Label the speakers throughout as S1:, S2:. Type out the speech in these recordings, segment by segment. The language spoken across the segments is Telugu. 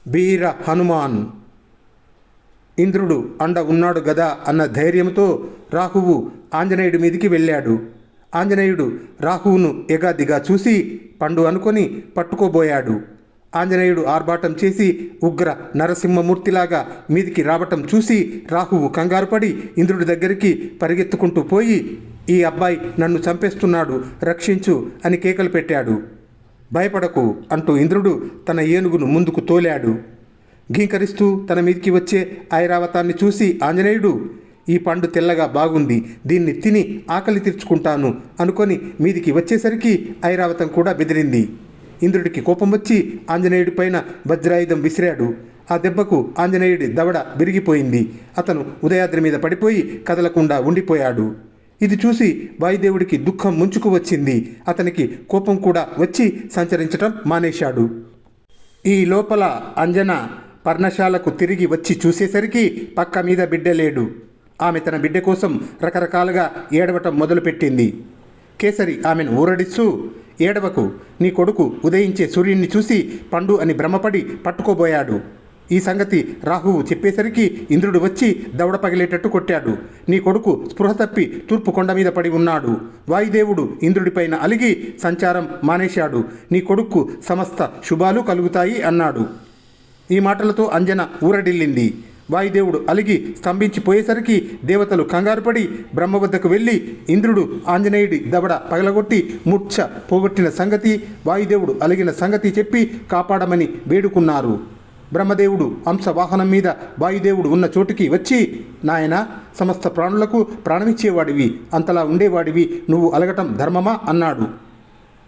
S1: వీర హనుమాన్. ఇంద్రుడు అండ ఉన్నాడు గదా అన్న ధైర్యంతో రాహువు ఆంజనేయుడి మీదికి వెళ్ళాడు. ఆంజనేయుడు రాహువును ఎగాదిగా చూసి పండు అనుకొని పట్టుకోబోయాడు. ఆంజనేయుడు ఆర్భాటం చేసి ఉగ్ర నరసింహమూర్తిలాగా మీదికి రావటం చూసి రాహువు కంగారుపడి ఇంద్రుడి దగ్గరికి పరిగెత్తుకుంటూ పోయి, ఈ అబ్బాయి నన్ను చంపేస్తున్నాడు, రక్షించు అని కేకలు పెట్టాడు. భయపడకు అంటూ ఇంద్రుడు తన ఏనుగును ముందుకు తోలాడు. ఘీంకరిస్తూ తన మీదికి వచ్చే ఐరావతాన్ని చూసి ఆంజనేయుడు, ఈ పండు తెల్లగా బాగుంది, దీన్ని తిని ఆకలి తీర్చుకుంటాను అనుకొని మీదికి వచ్చేసరికి ఐరావతం కూడా బెదిరింది. ఇంద్రుడికి కోపం వచ్చి ఆంజనేయుడి పైన వజ్రాయుధం విసిరాడు. ఆ దెబ్బకు ఆంజనేయుడి దవడ విరిగిపోయింది. అతను ఉదయాద్రి మీద పడిపోయి కదలకుండా ఉండిపోయాడు. ఇది చూసి వాయుదేవుడికి దుఃఖం ముంచుకు వచ్చింది. అతనికి కోపం కూడా వచ్చి సంచరించటం మానేశాడు. ఈ లోపల అంజన పర్ణశాలకు తిరిగి వచ్చి చూసేసరికి పక్క మీద బిడ్డ లేడు. ఆమె తన బిడ్డ కోసం రకరకాలుగా ఏడవటం మొదలుపెట్టింది. కేసరి ఆమెను ఊరడిస్తూ, ఏడవకు, నీ కొడుకు ఉదయించే సూర్యుడిని చూసి పండు అని భ్రమపడి పట్టుకోబోయాడు. ఈ సంగతి రాహువు చెప్పేసరికి ఇంద్రుడు వచ్చి దవడ పగిలేటట్టు కొట్టాడు. నీ కొడుకు స్పృహ తప్పి తూర్పు కొండ మీద పడి ఉన్నాడు. వాయుదేవుడు ఇంద్రుడిపైన అలిగి సంచారం మానేశాడు. నీ కొడుకు సమస్త శుభాలు కలుగుతాయి అన్నాడు. ఈ మాటలతో అంజన ఊరడిల్లింది. వాయుదేవుడు అలిగి స్తంభించిపోయేసరికి దేవతలు కంగారుపడి బ్రహ్మ వద్దకు వెళ్ళి ఇంద్రుడు ఆంజనేయుడి దవడ పగలగొట్టి మూర్ఛ పోగొట్టిన సంగతి, వాయుదేవుడు అలిగిన సంగతి చెప్పి కాపాడమని వేడుకున్నారు. బ్రహ్మదేవుడు అంశవాహనం మీద వాయుదేవుడు ఉన్న చోటుకి వచ్చి, నాయన, సమస్త ప్రాణులకు ప్రాణమిచ్చేవాడివి, అంతలా ఉండేవాడివి, నువ్వు అలగటం ధర్మమా అన్నాడు.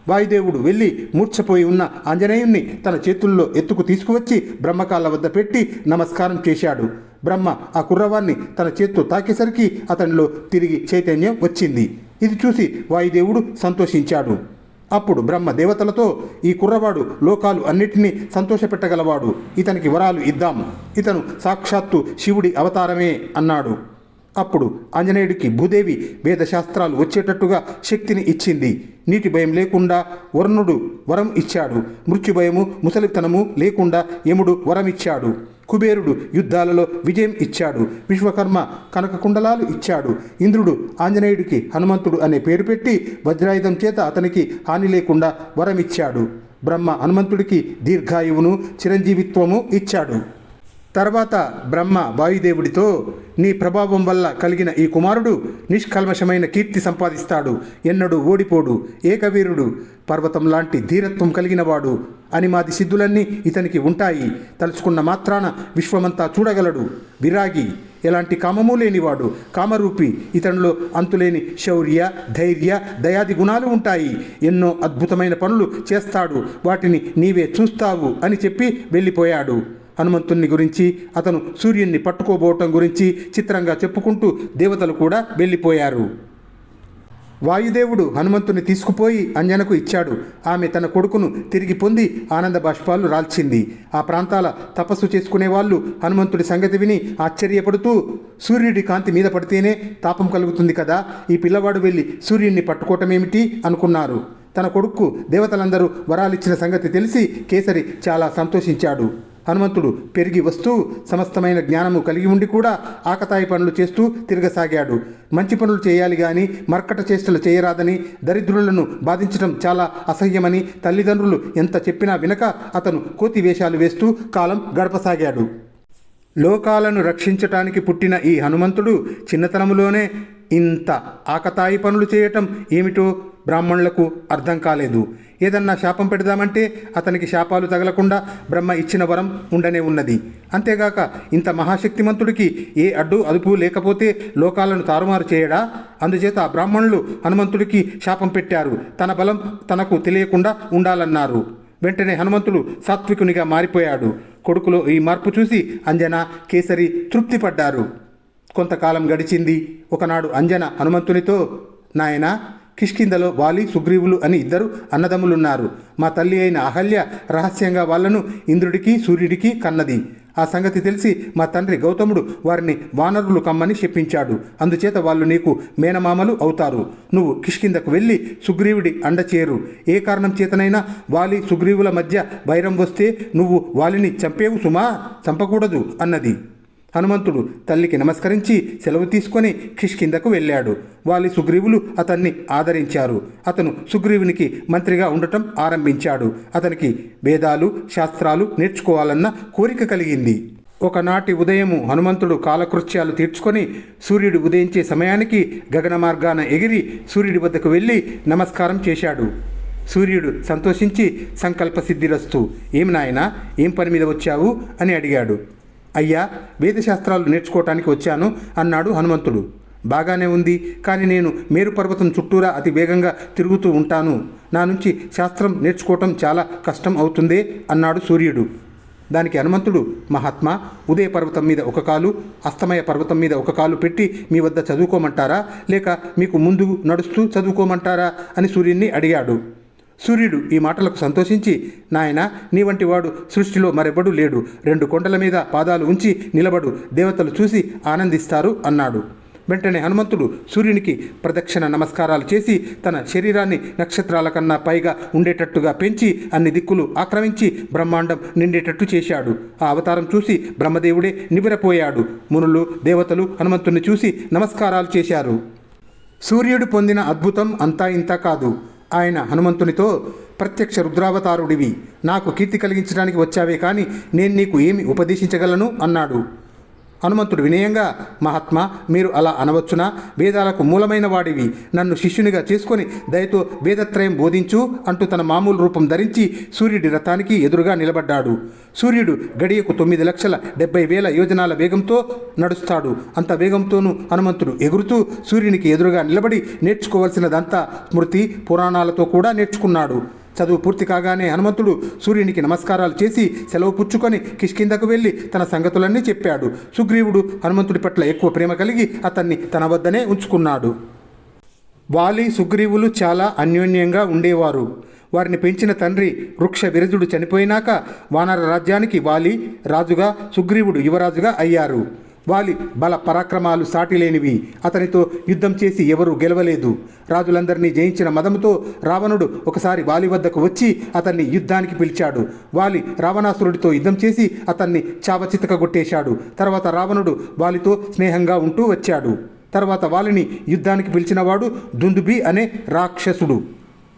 S1: వాయుదేవుడు వెళ్ళి మూర్ఛపోయి ఉన్న ఆంజనేయుణ్ణి తన చేతుల్లో ఎత్తుకు తీసుకువచ్చి బ్రహ్మకాళ్ళ వద్ద పెట్టి నమస్కారం చేశాడు. బ్రహ్మ ఆ కుర్రవాన్ని తన చేత్తో తాకేసరికి అతనిలో తిరిగి చైతన్యం వచ్చింది. ఇది చూసి వాయుదేవుడు సంతోషించాడు. అప్పుడు బ్రహ్మ దేవతలతో, ఈ కుర్రవాడు లోకాలు అన్నిటినీ సంతోషపెట్టగలవాడు, ఇతనికి వరాలు ఇద్దాం, ఇతను సాక్షాత్తు శివుడి అవతారమే అన్నాడు. అప్పుడు ఆంజనేయుడికి భూదేవి వేదశాస్త్రాలు వచ్చేటట్టుగా శక్తిని ఇచ్చింది. నీటి భయం లేకుండా వరుణుడు వరం ఇచ్చాడు. మృత్యుభయము ముసలితనము లేకుండా యముడు వరం ఇచ్చాడు. కుబేరుడు యుద్ధాలలో విజయం ఇచ్చాడు. విశ్వకర్మ కనకకుండలాలు ఇచ్చాడు. ఇంద్రుడు ఆంజనేయుడికి హనుమంతుడు అనే పేరు పెట్టి వజ్రాయుధం చేత అతనికి హాని లేకుండా వరం ఇచ్చాడు. బ్రహ్మ హనుమంతుడికి దీర్ఘాయువును చిరంజీవిత్వము ఇచ్చాడు. తర్వాత బ్రహ్మ వాయుదేవుడితో, నీ ప్రభావం వల్ల కలిగిన ఈ కుమారుడు నిష్కల్మషమైన కీర్తి సంపాదిస్తాడు, ఎన్నడూ ఓడిపోడు, ఏకవీరుడు, పర్వతం లాంటి ధీరత్వం కలిగినవాడు, అనిమాది సిద్ధులన్నీ ఇతనికి ఉంటాయి, తలుచుకున్న మాత్రాన విశ్వమంతా చూడగలడు, విరాగి, ఎలాంటి కామము లేనివాడు, కామరూపి, ఇతనిలో అంతులేని శౌర్య, ధైర్య, దయాది గుణాలు ఉంటాయి, ఎన్నో అద్భుతమైన పనులు చేస్తాడు, వాటిని నీవే చూస్తావు అని చెప్పి వెళ్ళిపోయాడు. హనుమంతుని గురించి, అతను సూర్యున్ని పట్టుకోబోవటం గురించి చిత్రంగా చెప్పుకుంటూ దేవతలు కూడా వెళ్ళిపోయారు. వాయుదేవుడు హనుమంతుని తీసుకుపోయి అంజనకు ఇచ్చాడు. ఆమె తన కొడుకును తిరిగి పొంది ఆనంద బాష్పాలు రాల్చింది. ఆ ప్రాంతాల తపస్సు చేసుకునే వాళ్ళు హనుమంతుడి సంగతి విని ఆశ్చర్యపడుతూ, సూర్యుడి కాంతి మీద పడితేనే తాపం కలుగుతుంది కదా, ఈ పిల్లవాడు వెళ్ళి సూర్యుడిని పట్టుకోవటమేమిటి అనుకున్నారు. తన కొడుకు దేవతలందరూ వరాలిచ్చిన సంగతి తెలిసి కేసరి చాలా సంతోషించాడు. హనుమంతుడు పెరిగి వస్తూ సమస్తమైన జ్ఞానము కలిగి ఉండి కూడా ఆకతాయి పనులు చేస్తూ తిరగసాగాడు. మంచి పనులు చేయాలి గాని మర్కట చేష్టలు చేయరాదని, దరిద్రులను బాధించడం చాలా అసహ్యమని తల్లిదండ్రులు ఎంత చెప్పినా వినక అతను కోతి వేషాలు వేస్తూ కాలం గడపసాగాడు. లోకాలను రక్షించటానికి పుట్టిన ఈ హనుమంతుడు చిన్నతనములోనే ఇంత ఆకతాయి పనులు చేయటం ఏమిటో బ్రాహ్మణులకు అర్థం కాలేదు. ఏదన్నా శాపం పెడదామంటే అతనికి శాపాలు తగలకుండా బ్రహ్మ ఇచ్చిన వరం ఉండనే ఉన్నది. అంతేగాక ఇంత మహాశక్తిమంతుడికి ఏ అడ్డు అదుపు లేకపోతే లోకాలను తారుమారు చేయడా? అందుచేత ఆ బ్రాహ్మణులు హనుమంతుడికి శాపం పెట్టారు. తన బలం తనకు తెలియకుండా ఉండాలన్నారు. వెంటనే హనుమంతుడు సాత్వికునిగా మారిపోయాడు. కొడుకులో ఈ మార్పు చూసి అంజన, కేసరి తృప్తి పడ్డారు. కొంతకాలం గడిచింది. ఒకనాడు అంజన హనుమంతునితో, నాయనా, కిష్కింధలో వాలి, సుగ్రీవులు అని ఇద్దరు అన్నదమ్ములున్నారు. మా తల్లి అయిన అహల్య రహస్యంగా వాళ్లను ఇంద్రుడికి సూర్యుడికి కన్నది. ఆ సంగతి తెలిసి మా తండ్రి గౌతముడు వారిని వానరులు కమ్మని చెప్పించాడు. అందుచేత వాళ్ళు నీకు మేనమామలు అవుతారు. నువ్వు కిష్కిందకు వెళ్ళి సుగ్రీవుడి అండ చేరు. ఏ కారణం చేతనైనా వాలి సుగ్రీవుల మధ్య వైరం వస్తే నువ్వు వాలిని చంపేవు సుమా, చంపకూడదు అన్నది. హనుమంతుడు తల్లికి నమస్కరించి సెలవు తీసుకొని కిష్కిందకు వెళ్ళాడు. వాలి సుగ్రీవులు అతన్ని ఆదరించారు. అతను సుగ్రీవునికి మంత్రిగా ఉండటం ఆరంభించాడు. అతనికి వేదాలు శాస్త్రాలు నేర్చుకోవాలన్న కోరిక కలిగింది. ఒకనాటి ఉదయము హనుమంతుడు కాలకృత్యాలు తీర్చుకొని సూర్యుడు ఉదయించే సమయానికి గగన మార్గాన ఎగిరి సూర్యుడి వద్దకు వెళ్ళి నమస్కారం చేశాడు. సూర్యుడు సంతోషించి సంకల్ప సిద్ధిరస్తు, ఏం నాయనా, ఏం పని మీద వచ్చావు అని అడిగాడు. అయ్యా, వేదశాస్త్రాలు నేర్చుకోవటానికి వచ్చాను అన్నాడు హనుమంతుడు. బాగానే ఉంది, కానీ నేను మేరు పర్వతం చుట్టూరా అతి వేగంగా తిరుగుతూ ఉంటాను. నా నుంచి శాస్త్రం నేర్చుకోవటం చాలా కష్టం అవుతుందే అన్నాడు సూర్యుడు. దానికి హనుమంతుడు, మహాత్మా, ఉదయ పర్వతం మీద ఒక కాలు, అస్తమయ పర్వతం మీద ఒక కాలు పెట్టి మీ వద్ద చదువుకోమంటారా, లేక మీకు ముందు నడుస్తూ చదువుకోమంటారా అని సూర్యుడిని అడిగాడు. సూర్యుడు ఈ మాటలకు సంతోషించి, నాయన, నీ వంటి వాడు సృష్టిలో మరెవడూ లేడు. 2 కొండల మీద పాదాలు ఉంచి నిలబడు, దేవతలు చూసి ఆనందిస్తారు అన్నాడు. వెంటనే హనుమంతుడు సూర్యునికి ప్రదక్షిణ నమస్కారాలు చేసి తన శరీరాన్ని నక్షత్రాల కన్నా పైగా ఉండేటట్టుగా పెంచి అన్ని దిక్కులు ఆక్రమించి బ్రహ్మాండం నిండేటట్టు చేశాడు. ఆ అవతారం చూసి బ్రహ్మదేవుడే నివ్వెరపోయాడు. మునులు దేవతలు హనుమంతుని చూసి నమస్కారాలు చేశారు. సూర్యుడు పొందిన అద్భుతం అంతా ఇంత కాదు. ఆయన హనుమంతునితో, ప్రత్యక్ష రుద్రావతారుడివి, నాకు కీర్తి కలిగించడానికి వచ్చావే కానీ నేను నీకు ఏమి ఉపదేశించగలను అన్నాడు. హనుమంతుడు వినయంగా, మహాత్మా, మీరు అలా అనవచ్చునా? వేదాలకు మూలమైన వాడివి, నన్ను శిష్యునిగా చేసుకొని దయతో వేదత్రయం బోధించు అంటూ తన మామూలు రూపం ధరించి సూర్యుడి రథానికి ఎదురుగా నిలబడ్డాడు. సూర్యుడు గడియకు 9,70,000 యోజనాల వేగంతో నడుస్తాడు. అంత వేగంతోనూ హనుమంతుడు ఎగురుతూ సూర్యునికి ఎదురుగా నిలబడి నేర్చుకోవలసినదంతా స్మృతి పురాణాలతో కూడా నేర్చుకున్నాడు. చదువు పూర్తి కాగానే హనుమంతుడు సూర్యునికి నమస్కారాలు చేసి సెలవు పుచ్చుకొని కిష్కిందకు వెళ్ళి తన సంగతులన్నీ చెప్పాడు. సుగ్రీవుడు హనుమంతుడి పట్ల ఎక్కువ ప్రేమ కలిగి అతన్ని తన వద్దనే ఉంచుకున్నాడు. వాలి సుగ్రీవులు చాలా అన్యోన్యంగా ఉండేవారు. వారిని పెంచిన తండ్రి వృక్ష విరజుడు చనిపోయినాక వానర రాజ్యానికి వాలి రాజుగా, సుగ్రీవుడు యువరాజుగా అయ్యారు. వాలి బల పరాక్రమాలు సాటిలేనివి. అతనితో యుద్ధం చేసి ఎవరూ గెలవలేదు. రాజులందరినీ జయించిన మదముతో రావణుడు ఒకసారి వాలి వద్దకు వచ్చి అతన్ని యుద్ధానికి పిలిచాడు. వాలి రావణాసురుడితో యుద్ధం చేసి అతన్ని చావచితకగొట్టేశాడు. తర్వాత రావణుడు వాలితో స్నేహంగా ఉంటూ వచ్చాడు. తర్వాత వాలిని యుద్ధానికి పిలిచినవాడు దుందుబి అనే రాక్షసుడు.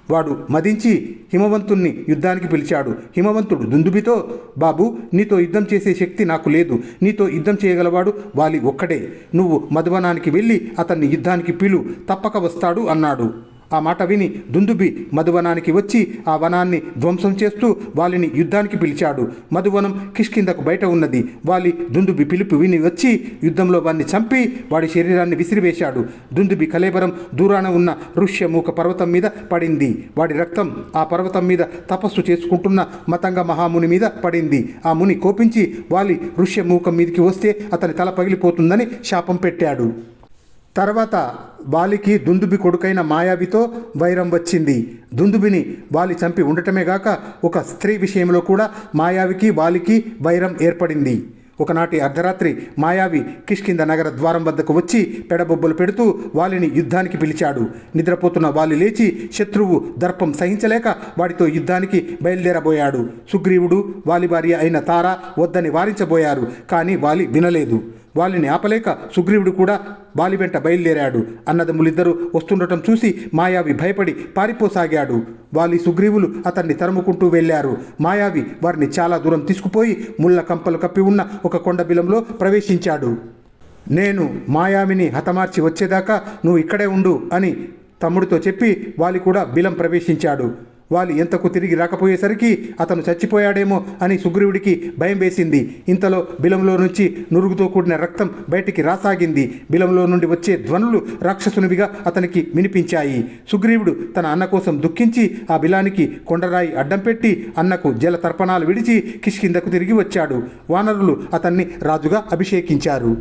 S1: వాడు మదించి హిమవంతుణ్ణి యుద్ధానికి పిలిచాడు. హిమవంతుడు దుందుబితో, బాబు, నీతో యుద్ధం చేసే శక్తి నాకు లేదు. నీతో యుద్ధం చేయగలవాడు వాలి ఒక్కడే. నువ్వు మధువనానికి వెళ్ళి అతన్ని యుద్ధానికి పిలు, తప్పక వస్తాడు అన్నాడు. ఆ మాట విని దుందుబి మధువనానికి వచ్చి ఆ వనాన్ని ధ్వంసం చేస్తూ వాలిని యుద్ధానికి పిలిచాడు. మధువనం కిష్కిందకు బయట ఉన్నది. వాలి దుందుబి పిలుపు విని వచ్చి యుద్ధంలో వాడిని చంపి వాడి శరీరాన్ని విసిరివేశాడు. దుందుబి కళేబరం దూరాన ఉన్న ఋష్యమూక పర్వతం మీద పడింది. వాడి రక్తం ఆ పర్వతం మీద తపస్సు చేసుకుంటున్న మతంగ మహాముని మీద పడింది. ఆ ముని కోపించి వాలి ఋష్యమూకం మీదికి వస్తే అతని తల పగిలిపోతుందని శాపం పెట్టాడు. తర్వాత వాలికి దుందుబి కొడుకైన మాయావితో వైరం వచ్చింది. దుందుబిని వాలి చంపి ఉండటమే గాక ఒక స్త్రీ విషయంలో కూడా మాయావికి వాలికి వైరం ఏర్పడింది. ఒకనాటి అర్ధరాత్రి మాయావి కిష్కింద నగర ద్వారం వద్దకు వచ్చి పెడబొబ్బలు పెడుతూ వాలిని యుద్ధానికి పిలిచాడు. నిద్రపోతున్న వాలి లేచి శత్రువు దర్పం సహించలేక వాడితో యుద్ధానికి బయలుదేరబోయాడు. సుగ్రీవుడు వాలి భార్య అయిన తార వద్దని వారించబోయారు. కానీ వాలి వినలేదు. వాలిని ఆపలేక సుగ్రీవుడు కూడా వాలి వెంట బయలుదేరాడు. అన్నదమ్ములిద్దరూ వస్తుండటం చూసి మాయావి భయపడి పారిపోసాగాడు. వాలి సుగ్రీవులు అతన్ని తరుముకుంటూ వెళ్ళారు. మాయావి వారిని చాలా దూరం తీసుకుపోయి ముళ్ళ కంపలు కప్పి ఉన్న ఒక కొండ బిలంలో ప్రవేశించాడు. నేను మాయావిని హతమార్చి వచ్చేదాకా నువ్వు ఇక్కడే ఉండు అని తమ్ముడితో చెప్పి వాలి కూడా బిలం ప్రవేశించాడు. వాలి ఎంతకు తిరిగి రాకపోయేసరికి అతను చచ్చిపోయాడేమో అని సుగ్రీవుడికి భయం వేసింది. ఇంతలో బిలంలో నుంచి నురుగుతో కూడిన రక్తం బయటికి రాసాగింది. బిలంలో నుండి వచ్చే ధ్వనులు రాక్షసునివిగా అతనికి వినిపించాయి. సుగ్రీవుడు తన అన్న కోసం దుఃఖించి ఆ బిలానికి కొండరాయి అడ్డం పెట్టి అన్నకు జల తర్పణాలు విడిచి కిష్కిందకు తిరిగి వచ్చాడు. వానరులు అతన్ని రాజుగా అభిషేకించారు.